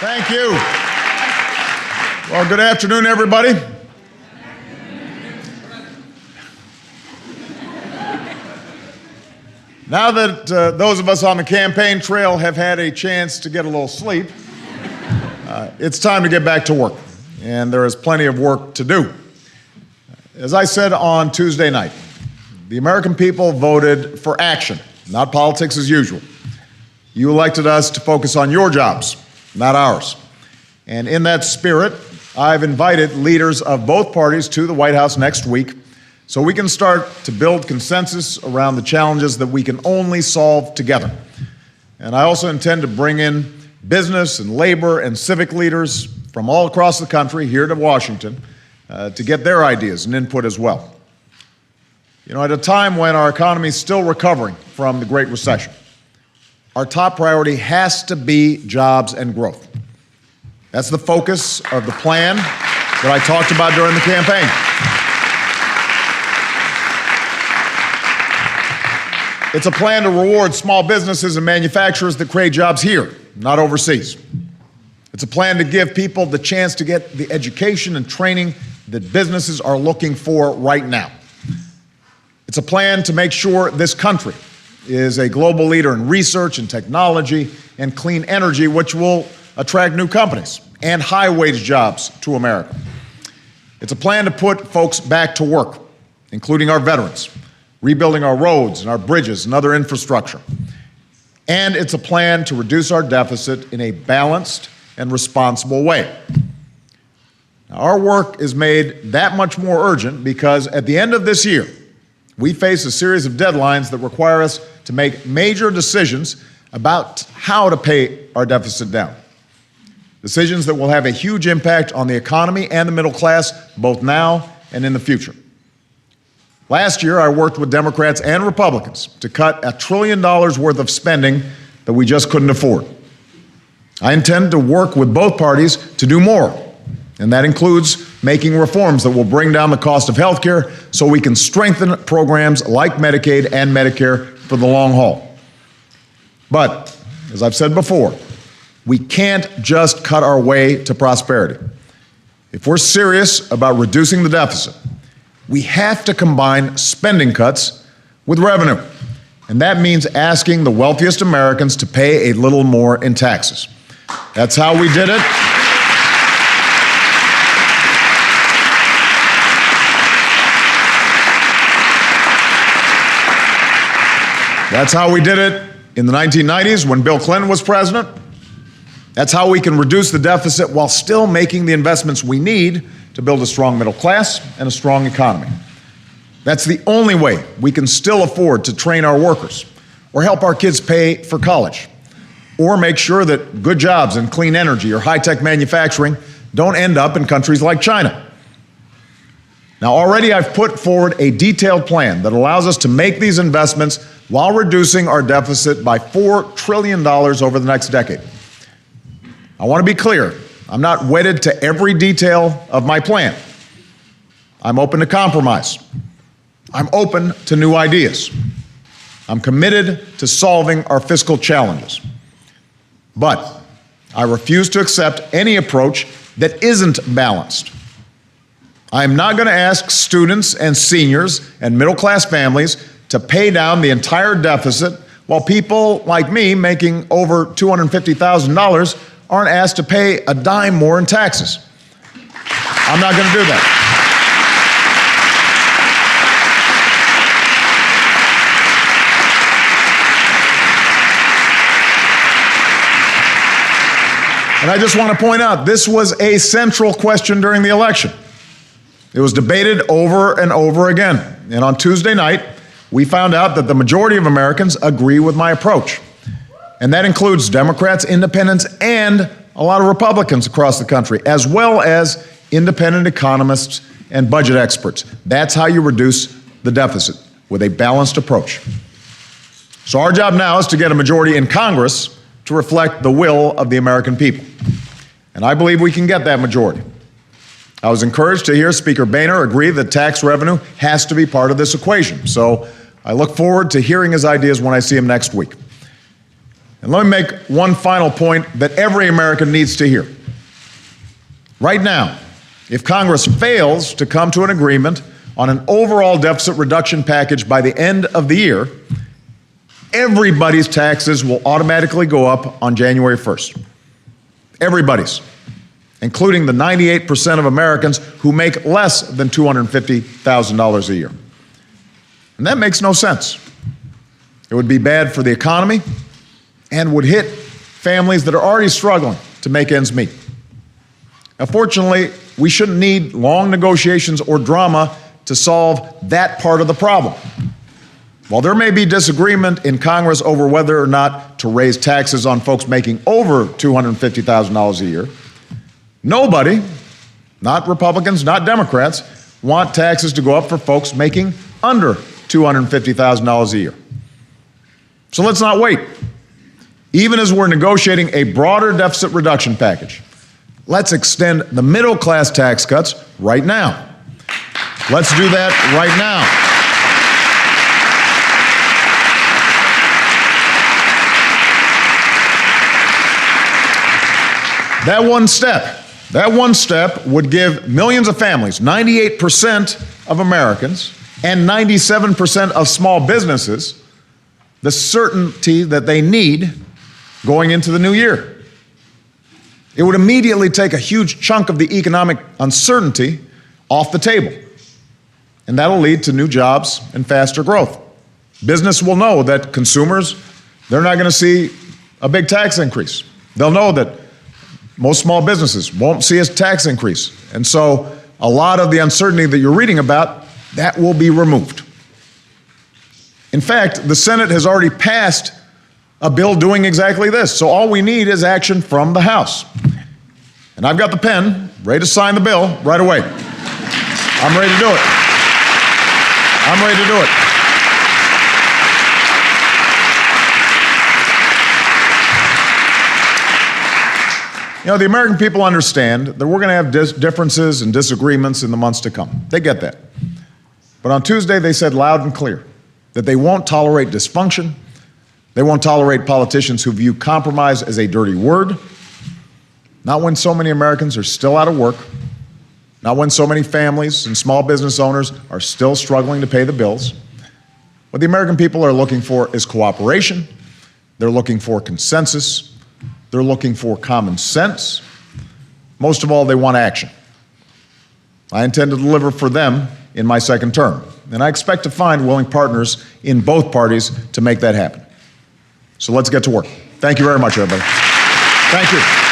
Thank you. Well, good afternoon, everybody. Now that those of us on the campaign trail have had a chance to get a little sleep, it's time to get back to work, and there is plenty of work to do. As I said on Tuesday night, the American people voted for action, not politics as usual. You elected us to focus on your jobs, not ours. And in that spirit, I've invited leaders of both parties to the White House next week so we can start to build consensus around the challenges that we can only solve together. And I also intend to bring in business and labor and civic leaders from all across the country here to Washington to get their ideas and input as well. You know, at a time when our economy is still recovering from the Great Recession, our top priority has to be jobs and growth. That's the focus of the plan that I talked about during the campaign. It's a plan to reward small businesses and manufacturers that create jobs here, not overseas. It's a plan to give people the chance to get the education and training that businesses are looking for right now. It's a plan to make sure this country is a global leader in research and technology and clean energy, which will attract new companies and high-wage jobs to America. It's a plan to put folks back to work, including our veterans, rebuilding our roads and our bridges and other infrastructure. And it's a plan to reduce our deficit in a balanced and responsible way. Now, our work is made that much more urgent because at the end of this year, we face a series of deadlines that require us to make major decisions about how to pay our deficit down. Decisions that will have a huge impact on the economy and the middle class, both now and in the future. Last year, I worked with Democrats and Republicans to cut $1 trillion worth of spending that we just couldn't afford. I intend to work with both parties to do more, and that includes making reforms that will bring down the cost of health care so we can strengthen programs like Medicaid and Medicare for the long haul. But, as I've said before, we can't just cut our way to prosperity. If we're serious about reducing the deficit, we have to combine spending cuts with revenue. And that means asking the wealthiest Americans to pay a little more in taxes. That's how we did it. That's how we did it in the 1990s when Bill Clinton was president. That's how we can reduce the deficit while still making the investments we need to build a strong middle class and a strong economy. That's the only way we can still afford to train our workers or help our kids pay for college or make sure that good jobs in clean energy or high-tech manufacturing don't end up in countries like China. Now, already I've put forward a detailed plan that allows us to make these investments while reducing our deficit by $4 trillion over the next decade. I want to be clear, I'm not wedded to every detail of my plan. I'm open to compromise. I'm open to new ideas. I'm committed to solving our fiscal challenges. But I refuse to accept any approach that isn't balanced. I am not going to ask students and seniors and middle-class families to pay down the entire deficit while people like me making over $250,000 aren't asked to pay a dime more in taxes. I'm not going to do that. And I just want to point out, this was a central question during the election. It was debated over and over again. And on Tuesday night, we found out that the majority of Americans agree with my approach. And that includes Democrats, independents, and a lot of Republicans across the country, as well as independent economists and budget experts. That's how you reduce the deficit, with a balanced approach. So our job now is to get a majority in Congress to reflect the will of the American people. And I believe we can get that majority. I was encouraged to hear Speaker Boehner agree that tax revenue has to be part of this equation. So I look forward to hearing his ideas when I see him next week. And let me make one final point that every American needs to hear. Right now, if Congress fails to come to an agreement on an overall deficit reduction package by the end of the year, everybody's taxes will automatically go up on January 1st. Everybody's, including the 98% of Americans who make less than $250,000 a year. And that makes no sense. It would be bad for the economy and would hit families that are already struggling to make ends meet. Now, fortunately, we shouldn't need long negotiations or drama to solve that part of the problem. While there may be disagreement in Congress over whether or not to raise taxes on folks making over $250,000 a year, nobody, not Republicans, not Democrats, want taxes to go up for folks making under $250,000 a year. So let's not wait. Even as we're negotiating a broader deficit reduction package, let's extend the middle class tax cuts right now. Let's do that right now. That one step would give millions of families, 98% of Americans, and 97% of small businesses the certainty that they need going into the new year. It would immediately take a huge chunk of the economic uncertainty off the table, and that'll lead to new jobs and faster growth. Business will know that consumers, they're not going to see a big tax increase. They'll know that most small businesses won't see a tax increase. And so a lot of the uncertainty that you're reading about, that will be removed. In fact, the Senate has already passed a bill doing exactly this. So all we need is action from the House. And I've got the pen, ready to sign the bill right away. I'm ready to do it. I'm ready to do it. You know, the American people understand that we're going to have differences and disagreements in the months to come. They get that. But on Tuesday, they said loud and clear that they won't tolerate dysfunction. They won't tolerate politicians who view compromise as a dirty word. Not when so many Americans are still out of work. Not when so many families and small business owners are still struggling to pay the bills. What the American people are looking for is cooperation. They're looking for consensus. They're looking for common sense. Most of all, they want action. I intend to deliver for them in my second term, and I expect to find willing partners in both parties to make that happen. So let's get to work. Thank you very much, everybody. Thank you.